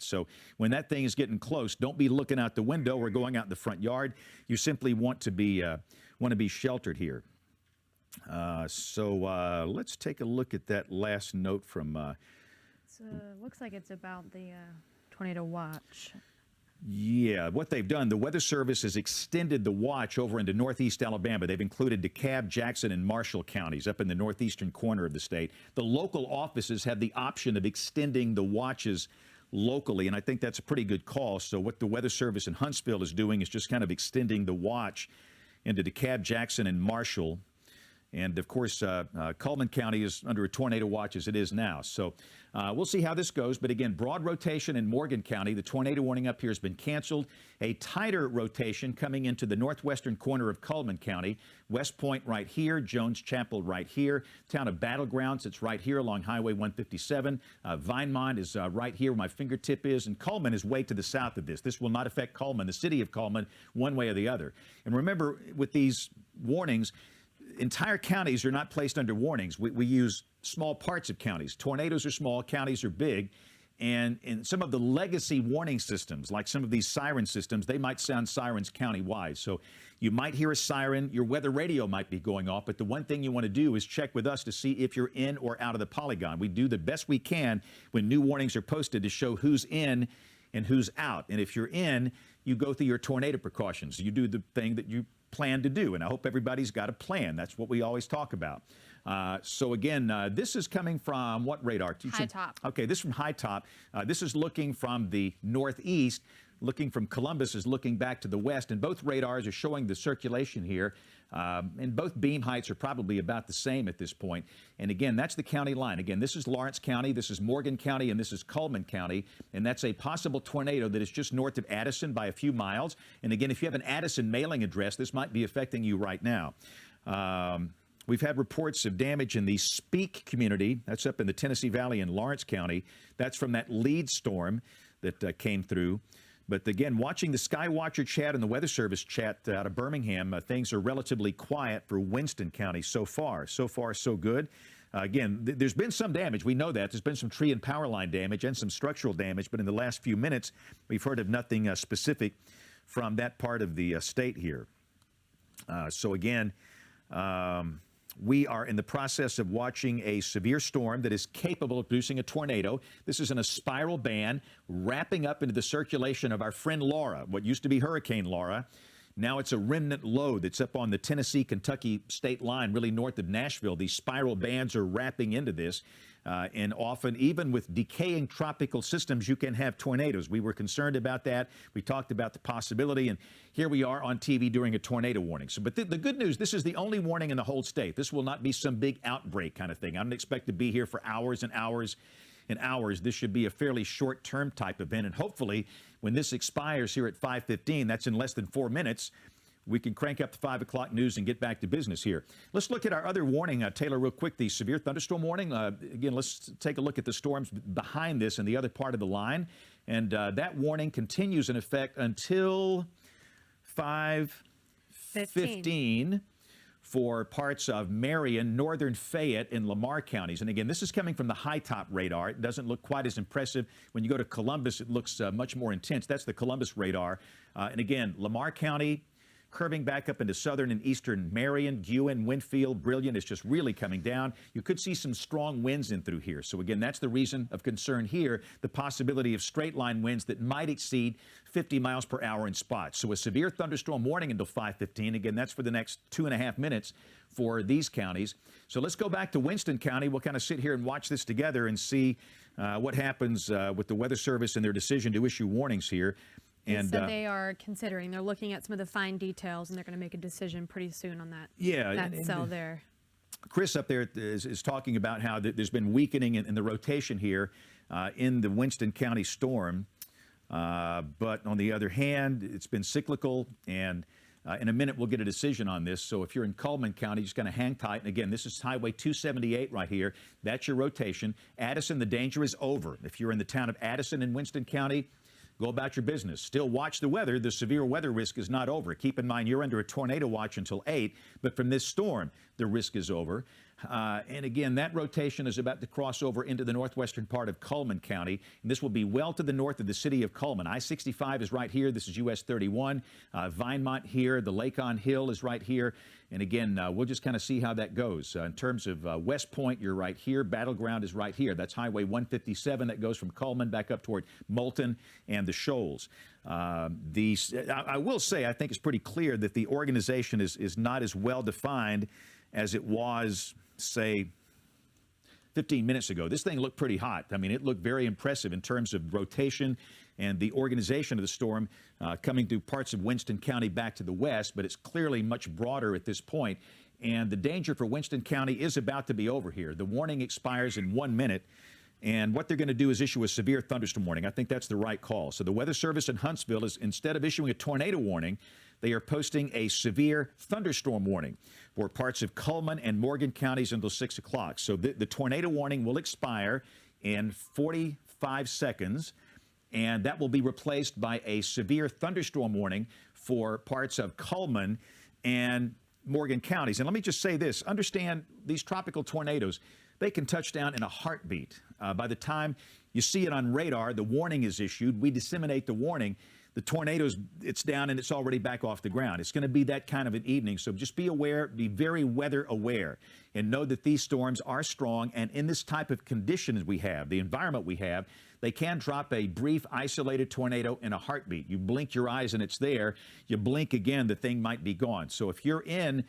minutes. So when that thing is getting close, don't be looking out the window or going out in the front yard. You simply want to be sheltered here. So let's take a look at that last note from. Looks like it's about the tornado watch. Yeah, what they've done, the Weather Service has extended the watch over into northeast Alabama. They've included DeKalb, Jackson, and Marshall counties up in the northeastern corner of the state. The local offices have the option of extending the watches locally, and I think that's a pretty good call. So what the Weather Service in Huntsville is doing is just kind of extending the watch into DeKalb, Jackson, and Marshall. And, of course, Cullman County is under a tornado watch as it is now. So we'll see how this goes. But, again, broad rotation in Morgan County. The tornado warning up here has been canceled. A tighter rotation coming into the northwestern corner of Cullman County. West Point right here. Jones Chapel right here. Town of Battlegrounds, it's right here along Highway 157. Vinemont is right here where my fingertip is. And Cullman is way to the south of this. This will not affect Cullman, the city of Cullman, one way or the other. And remember, with these warnings, entire counties are not placed under warnings. We use small parts of counties. Tornadoes are small, counties are big. And in some of the legacy warning systems, like some of these siren systems, they might sound sirens countywide. So you might hear a siren, your weather radio might be going off, but the one thing you want to do is check with us to see if you're in or out of the polygon. We do the best we can when new warnings are posted to show who's in and who's out. And if you're in, you go through your tornado precautions. You do the thing that you plan to do, and I hope everybody's got a plan. That's what we always talk about. So again, this is coming from what radar? High top. Okay, this is from high top. This is looking from the northeast. Looking from Columbus is looking back to the west, and both radars are showing the circulation here. And both beam heights are probably about the same at this point. And again, that's the county line. Again, this is Lawrence County, this is Morgan County, and this is Cullman County. And that's a possible tornado that is just north of Addison by a few miles. And again, if you have an Addison mailing address, this might be affecting you right now. We've had reports of damage in the Speak community. That's up in the Tennessee Valley in Lawrence County. That's from that lead storm that came through. But again, watching the Skywatcher chat and the Weather Service chat out of Birmingham, things are relatively quiet for Winston County so far. So far, so good. Again, there's been some damage. We know that. There's been some tree and power line damage and some structural damage. But in the last few minutes, we've heard of nothing specific from that part of the state here. So again, we are in the process of watching a severe storm that is capable of producing a tornado. This is in a spiral band wrapping up into the circulation of our friend Laura, what used to be Hurricane Laura. Now it's a remnant low that's up on the Tennessee-Kentucky state line, really north of Nashville. These spiral bands are wrapping into this. And often, even with decaying tropical systems, you can have tornadoes. We were concerned about that. We talked about the possibility, and here we are on TV during a tornado warning. So, but the good news, this is the only warning in the whole state. This will not be some big outbreak kind of thing. I don't expect to be here for hours and hours and hours. This should be a fairly short-term type event, and hopefully, when this expires here at 5:15, that's in less than 4 minutes, we can crank up the 5 o'clock news and get back to business here. Let's look at our other warning, Taylor, real quick, the severe thunderstorm warning. Again, let's take a look at the storms behind this and the other part of the line. And that warning continues in effect until 5:15 for parts of Marion, northern Fayette, and Lamar counties. And again, this is coming from the high top radar. It doesn't look quite as impressive. When you go to Columbus, it looks much more intense. That's the Columbus radar. And again, Lamar County, curving back up into southern and eastern Marion, Guin, Winfield, Brilliant. It's just really coming down. You could see some strong winds in through here. So again, that's the reason of concern here, the possibility of straight line winds that might exceed 50 miles per hour in spots. So a severe thunderstorm warning until 5:15. Again, that's for the next 2.5 minutes for these counties. So let's go back to Winston County. We'll kind of sit here and watch this together and see what happens with the Weather Service and their decision to issue warnings here. And so they are considering, they're looking at some of the fine details, and they're going to make a decision pretty soon on that. Yeah, that cell there. Chris up there is talking about how there's been weakening in the rotation here in the Winston County storm. But on the other hand, it's been cyclical, and in a minute we'll get a decision on this. So if you're in Cullman County, just kind of hang tight. And again, this is Highway 278 right here. That's your rotation. Addison, the danger is over. If you're in the town of Addison in Winston County, go about your business. Still watch the weather. The severe weather risk is not over. Keep in mind, you're under a tornado watch until 8, but from this storm, the risk is over. And again, that rotation is about to cross over into the northwestern part of Cullman County. And this will be well to the north of the city of Cullman. I-65 is right here. This is US 31. Vinemont here. The Lake on Hill is right here. And again, we'll just kind of see how that goes. In terms of West Point, you're right here. Battleground is right here. That's Highway 157 that goes from Cullman back up toward Moulton and the Shoals. I will say, I think it's pretty clear that the organization is not as well defined as it was, say, 15 minutes ago. This thing looked pretty hot. I mean, it looked very impressive in terms of rotation and the organization of the storm coming through parts of Winston County back to the west, but it's clearly much broader at this point. And the danger for Winston County is about to be over here. The warning expires in 1 minute. And what they're going to do is issue a severe thunderstorm warning. I think that's the right call. So the Weather Service in Huntsville is, instead of issuing a tornado warning, they are posting a severe thunderstorm warning for parts of Cullman and Morgan counties until 6 o'clock. So the tornado warning will expire in 45 seconds, and that will be replaced by a severe thunderstorm warning for parts of Cullman and Morgan counties. And let me just say this. Understand, these tropical tornadoes, they can touch down in a heartbeat. By the time you see it on radar, the warning is issued. We disseminate the warning. The tornadoes, it's down and it's already back off the ground. It's going to be that kind of an evening. So just be aware, be very weather aware, and know that these storms are strong. And in this type of conditions we have, the environment we have, they can drop a brief, isolated tornado in a heartbeat. You blink your eyes and it's there. You blink again, the thing might be gone. So if you're in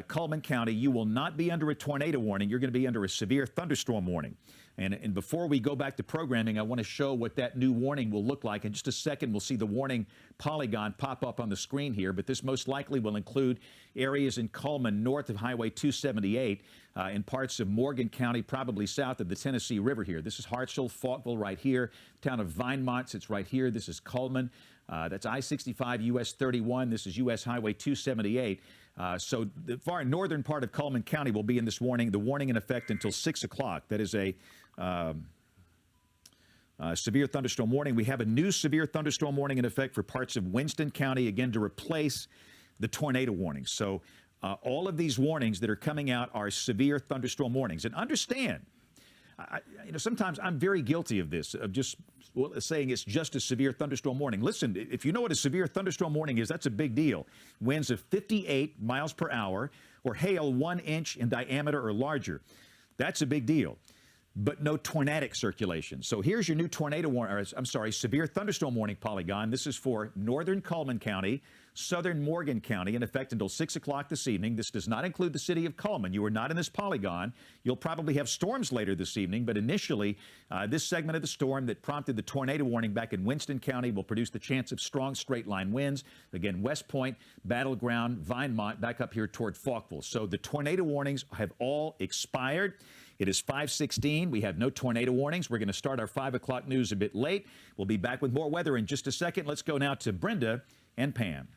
Cullman County, you will not be under a tornado warning. You're going to be under a severe thunderstorm warning. And before we go back to programming, I want to show what that new warning will look like. In just a second, we'll see the warning polygon pop up on the screen here, but this most likely will include areas in Cullman north of Highway 278, in parts of Morgan County, probably south of the Tennessee River here. This is Hartselle, Faultville right here. Town of Vinemont sits right here. This is Cullman. That's I-65, US 31. This is US Highway 278. So the far northern part of Cullman County will be in this warning. The warning in effect until 6 o'clock. That is a severe thunderstorm warning. We have a new severe thunderstorm warning in effect for parts of Winston County, again, to replace the tornado warning. So all of these warnings that are coming out are severe thunderstorm warnings. And understand, sometimes I'm very guilty of this, of just saying it's just a severe thunderstorm warning. Listen, if you know what a severe thunderstorm warning is, that's a big deal. Winds of 58 miles per hour or hail 1 inch in diameter or larger. That's a big deal. But no tornadic circulation. So here's your new tornado warning, severe thunderstorm warning polygon. This is for northern Cullman County, southern Morgan County, in effect until 6 o'clock this evening. This does not include the city of Cullman. You are not in this polygon. You'll probably have storms later this evening, but initially, this segment of the storm that prompted the tornado warning back in Winston County will produce the chance of strong straight-line winds. Again, West Point, Battleground, Vinemont, back up here toward Faultville. So the tornado warnings have all expired. It is 5:16. We have no tornado warnings. We're going to start our 5 o'clock news a bit late. We'll be back with more weather in just a second. Let's go now to Brenda and Pam.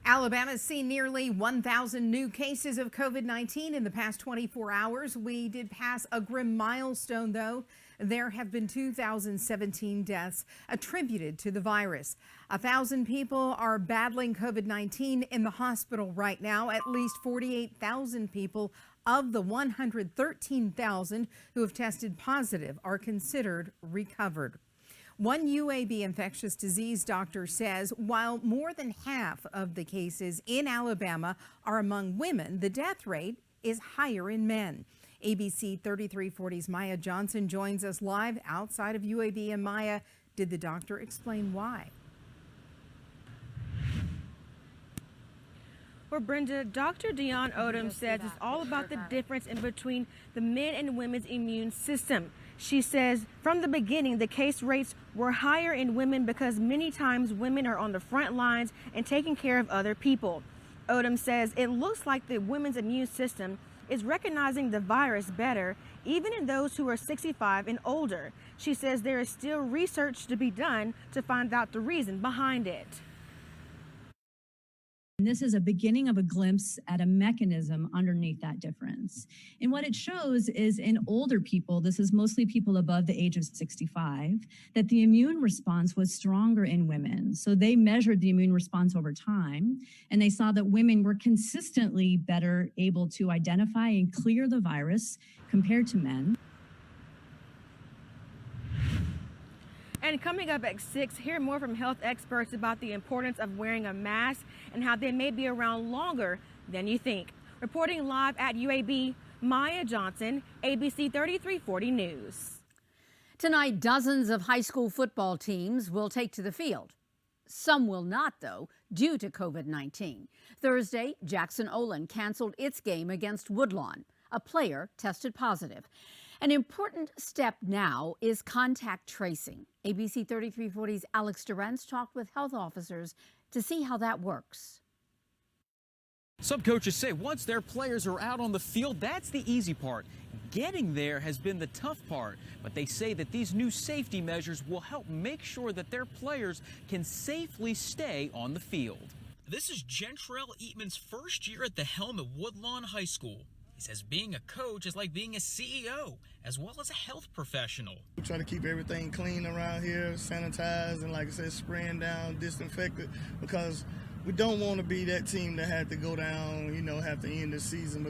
Alabama's seen nearly 1,000 new cases of COVID-19 in the past 24 hours. We did pass a grim milestone, though. There have been 2,017 deaths attributed to the virus. 1,000 people are battling COVID-19 in the hospital right now. At least 48,000 people of the 113,000 who have tested positive are considered recovered. One UAB infectious disease doctor says while more than half of the cases in Alabama are among women, the death rate is higher in men. ABC 3340's Maya Johnson joins us live outside of UAB. And Maya, did the doctor explain why? Well, Brenda, Dr. Dion Odom says it's all about the difference in between the men and women's immune system. She says from the beginning, the case rates were higher in women because many times women are on the front lines and taking care of other people. Odom says it looks like the women's immune system is recognizing the virus better, even in those who are 65 and older. She says there is still research to be done to find out the reason behind it. And this is a beginning of a glimpse at a mechanism underneath that difference. And what it shows is in older people, this is mostly people above the age of 65, that the immune response was stronger in women. So they measured the immune response over time, and they saw that women were consistently better able to identify and clear the virus compared to men. And coming up at 6, hear more from health experts about the importance of wearing a mask and how they may be around longer than you think. Reporting live at UAB, Maya Johnson, ABC 3340 News. Tonight, dozens of high school football teams will take to the field. Some will not, though, due to COVID-19. Thursday, Jackson Olin canceled its game against Woodlawn. A player tested positive. An important step now is contact tracing. ABC 3340's Alex Durantz talked with health officers to see how that works. Some coaches say once their players are out on the field, that's the easy part. Getting there has been the tough part, but they say that these new safety measures will help make sure that their players can safely stay on the field. This is Gentrell Eatman's first year at the helm at Woodlawn High School. He says being a coach is like being a CEO as well as a health professional. We try to keep everything clean around here, sanitized, and like I said, spraying down, disinfected, because we don't want to be that team that had to go down, have to end the season.